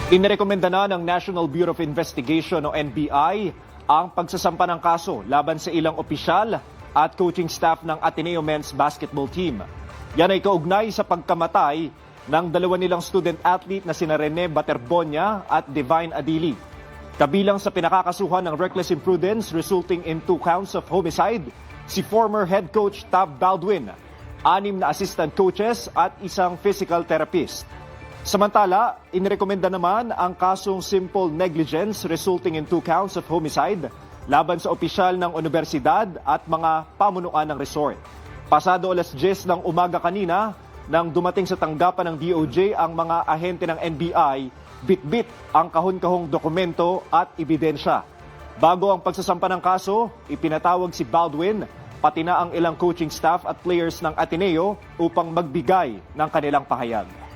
Inirekomenda na ng National Bureau of Investigation o NBI ang pagsasampa ng kaso laban sa ilang opisyal at coaching staff ng Ateneo Men's Basketball Team. Yan ay kaugnay sa pagkamatay ng dalawa nilang student athlete na sina Rene Baterbonia at Divine Adili. Kabilang sa pinakakasuhan ng reckless imprudence resulting in 2 counts of homicide, si former head coach Tav Baldwin, 6 na assistant coaches at isang physical therapist. Samantala, inirekomenda naman ang kasong simple negligence resulting in 2 counts of homicide laban sa opisyal ng universidad at mga pamunuan ng resort. Pasado alas 10 ng umaga kanina, nang dumating sa tanggapan ng DOJ ang mga ahente ng NBI, bit-bit ang kahon-kahong dokumento at ebidensya. Bago ang pagsasampa ng kaso, ipinatawag si Baldwin, pati na ang ilang coaching staff at players ng Ateneo upang magbigay ng kanilang pahayag.